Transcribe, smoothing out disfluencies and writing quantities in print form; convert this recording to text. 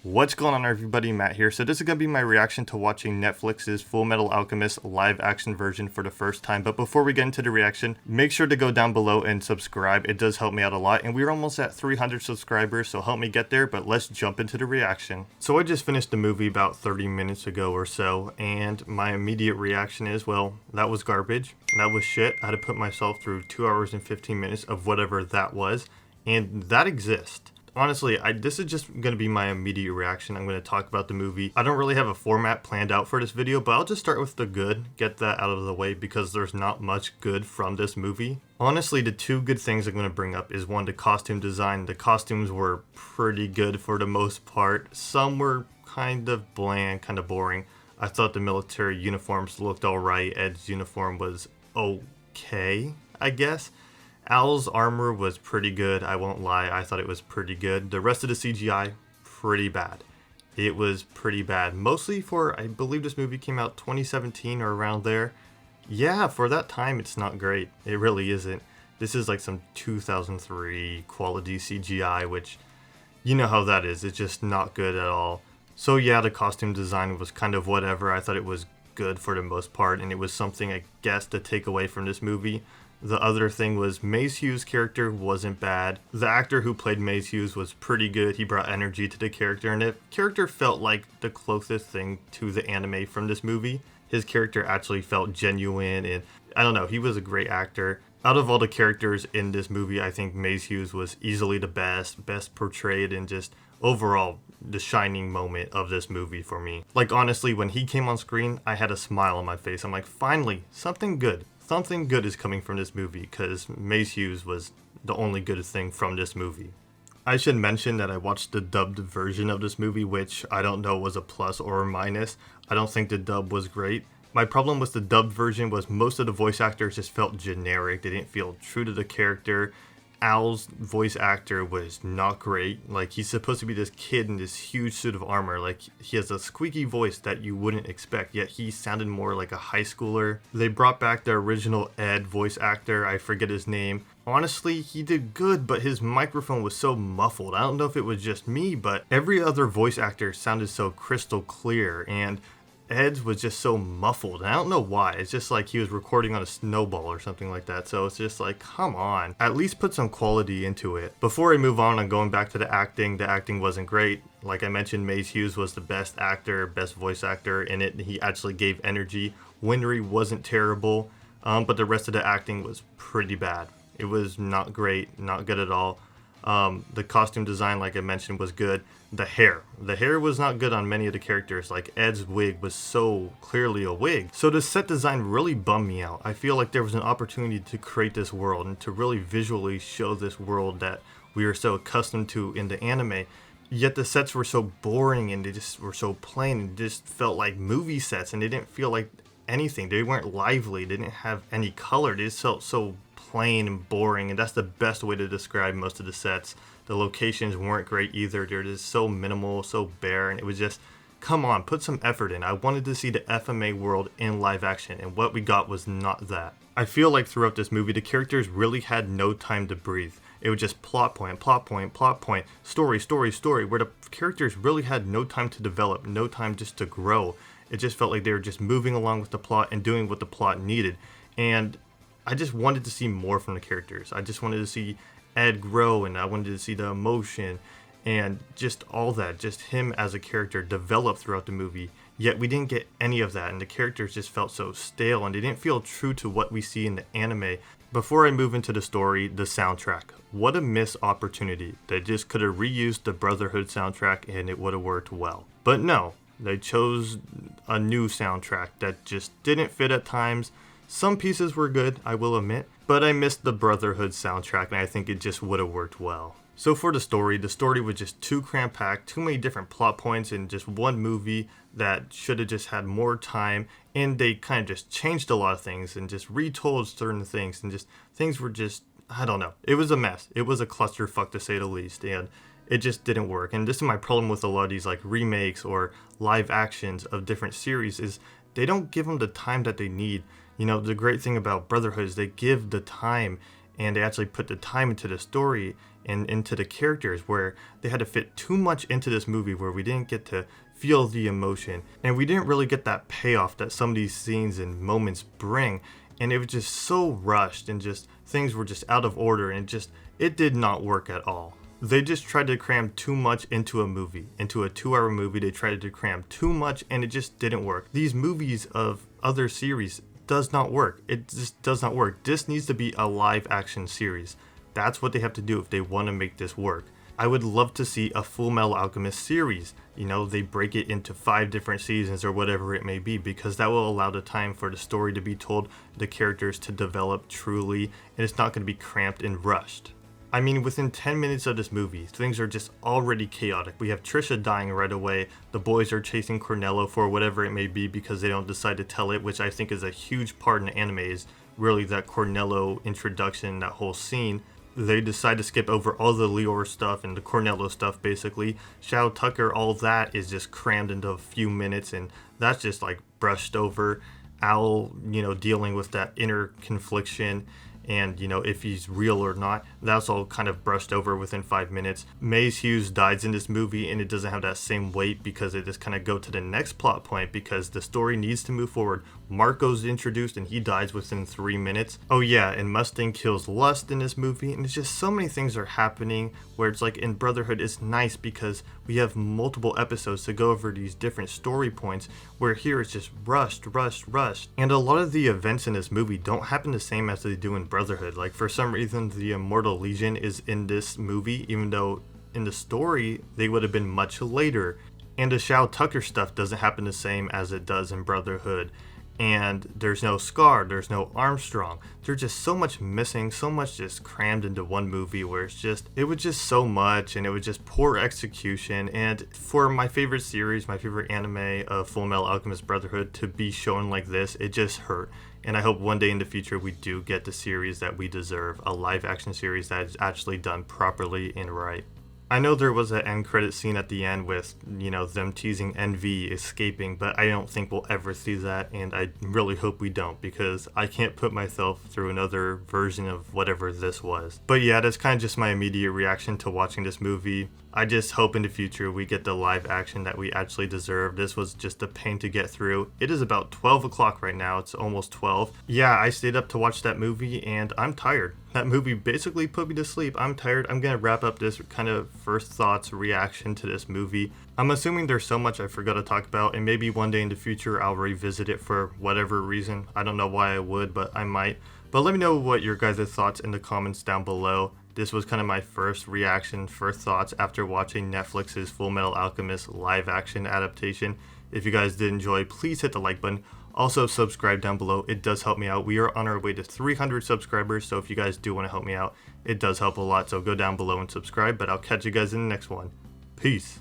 What's going on, everybody? Matt here. So this is going to be my reaction to watching Netflix's Fullmetal Alchemist live action version for the first time. But before we get into the reaction, make sure to go down below and subscribe. It does help me out a lot. And we're almost at 300 subscribers, so help me get there. But let's jump into the reaction. So I just finished the movie about 30 minutes ago or so. And my immediate reaction is, well, that was garbage. That was shit. I had to put myself through 2 hours and 15 minutes of whatever that was. And that exists. Honestly, this is just going to be my immediate reaction. I'm going to talk about the movie. I don't really have a format planned out for this video, but I'll just start with the good, get that out of the way because there's not much good from this movie. Honestly, the two good things I'm going to bring up is one, the costume design. The costumes were pretty good for the most part. Some were kind of bland, kind of boring. I thought the military uniforms looked alright. Ed's uniform was okay, I guess. Al's armor was pretty good, I won't lie, I thought it was pretty good. The rest of the CGI, pretty bad. It was pretty bad. Mostly for, I believe this movie came out 2017 or around there. Yeah, for that time it's not great. It really isn't. This is like some 2003 quality CGI, which you know how that is. It's just not good at all. So yeah, the costume design was kind of whatever. I thought it was good for the most part, and it was something I guess to take away from this movie. The other thing was Mace Hughes' character wasn't bad. The actor who played Mace Hughes was pretty good. He brought energy to the character, and the character felt like the closest thing to the anime from this movie. His character actually felt genuine, and I don't know, he was a great actor. Out of all the characters in this movie, I think Mace Hughes was easily the best portrayed, and just overall the shining moment of this movie for me. Like honestly, when he came on screen, I had a smile on my face. I'm like, finally, something good. Something good is coming from this movie, because Mace Hughes was the only good thing from this movie. I should mention that I watched the dubbed version of this movie, which I don't know was a plus or a minus. I don't think the dub was great. My problem with the dubbed version was most of the voice actors just felt generic. They didn't feel true to the character. Al's voice actor was not great. Like, he's supposed to be this kid in this huge suit of armor. Like, he has a squeaky voice that you wouldn't expect, yet he sounded more like a high schooler. They brought back the original Ed voice actor, I forget his name. Honestly, he did good, but his microphone was so muffled. I don't know if it was just me, but every other voice actor sounded so crystal clear, and Ed's was just so muffled, and I don't know why. It's just like he was recording on a snowball or something like that, so it's just like, come on, at least put some quality into it. Before I move on going back to the acting wasn't great. Like I mentioned, Mace Hughes was the best actor, best voice actor in it. He actually gave energy. Winry wasn't terrible, but the rest of the acting was pretty bad. It was not great, not good at all. The costume design, like I mentioned, was good. The hair was not good on many of the characters. Like, Ed's wig was so clearly a wig. So the set design really bummed me out. I feel like there was an opportunity to create this world and to really visually show this world that we are so accustomed to in the anime. Yet the sets were so boring, and they just were so plain, and just felt like movie sets, and they didn't feel like anything. They weren't lively. They didn't have any color. They just felt so plain and boring, and that's the best way to describe most of the sets. The locations weren't great either. They're just so minimal, so bare, and it was just, come on, put some effort in. I wanted to see the FMA world in live action, and what we got was not that. I feel like throughout this movie, the characters really had no time to breathe. It was just plot point, plot point, plot point, story, story, story, where the characters really had no time to develop, no time just to grow. It just felt like they were just moving along with the plot and doing what the plot needed. And I just wanted to see more from the characters. I just wanted to see Ed grow, and I wanted to see the emotion and just all that, just him as a character develop throughout the movie. Yet we didn't get any of that, and the characters just felt so stale, and they didn't feel true to what we see in the anime. Before I move into the story, the soundtrack. What a missed opportunity. They just could have reused the Brotherhood soundtrack and it would have worked well. But no, they chose a new soundtrack that just didn't fit at times. Some pieces were good, I will admit, but I missed the Brotherhood soundtrack, and I think it just would have worked well. So for the story was just too cram-packed, too many different plot points in just one movie that should have just had more time, and they kind of just changed a lot of things and just retold certain things, and just things were just, I don't know. It was a mess. It was a clusterfuck, to say the least, and it just didn't work. And this is my problem with a lot of these like remakes or live actions of different series, is they don't give them the time that they need. You know, the great thing about Brotherhood is they give the time and they actually put the time into the story and into the characters, where they had to fit too much into this movie where we didn't get to feel the emotion, and we didn't really get that payoff that some of these scenes and moments bring. And it was just so rushed, and just things were just out of order, and it did not work at all. They just tried to cram too much into a movie, into a 2-hour movie. They tried to cram too much, and it just didn't work. These movies of other series does not work. It just does not work. This needs to be a live action series. That's what they have to do if they want to make this work. I would love to see a Fullmetal Alchemist series. You know, they break it into 5 different seasons or whatever it may be, because that will allow the time for the story to be told, the characters to develop truly, and it's not going to be cramped and rushed. I mean, within 10 minutes of this movie, things are just already chaotic. We have Trisha dying right away. The boys are chasing Cornello for whatever it may be because they don't decide to tell it, which I think is a huge part in anime, is really that Cornello introduction, that whole scene. They decide to skip over all the Lior stuff and the Cornello stuff, basically. Shao Tucker, all that is just crammed into a few minutes, and that's just like brushed over. Al, dealing with that inner confliction, and if he's real or not, that's all kind of brushed over within 5 minutes. Maze Hughes dies in this movie, and it doesn't have that same weight because they just kind of go to the next plot point because the story needs to move forward. Marco's introduced and he dies within 3 minutes. Oh yeah, and Mustang kills Lust in this movie, and it's just so many things are happening where it's like in Brotherhood it's nice because we have multiple episodes to go over these different story points, where here it's just rushed. And a lot of the events in this movie don't happen the same as they do in Brotherhood. Like, for some reason, the Immortal Legion is in this movie, even though in the story they would have been much later. And the Shao Tucker stuff doesn't happen the same as it does in Brotherhood. And there's no Scar, there's no Armstrong. There's just so much missing, so much just crammed into one movie, where it was just so much, and it was just poor execution. And for my favorite series, my favorite anime of Fullmetal Alchemist Brotherhood to be shown like this, it just hurt. And I hope one day in the future we do get the series that we deserve, a live action series that is actually done properly and right. I know there was an end credit scene at the end with, them teasing NV escaping, but I don't think we'll ever see that, and I really hope we don't, because I can't put myself through another version of whatever this was. But yeah, that's kind of just my immediate reaction to watching this movie. I just hope in the future we get the live action that we actually deserve. This was just a pain to get through. It is about 12 o'clock right now. It's almost 12. Yeah, I stayed up to watch that movie, and I'm tired. That movie basically put me to sleep. I'm tired. I'm going to wrap up this kind of first thoughts reaction to this movie. I'm assuming there's so much I forgot to talk about, and maybe one day in the future I'll revisit it for whatever reason. I don't know why I would, but I might. But let me know what your guys' thoughts in the comments down below. This was kind of my first reaction, first thoughts after watching Netflix's Fullmetal Alchemist live action adaptation. If you guys did enjoy, please hit the like button. Also, subscribe down below. It does help me out. We are on our way to 300 subscribers, so if you guys do want to help me out, it does help a lot. So go down below and subscribe, but I'll catch you guys in the next one. Peace.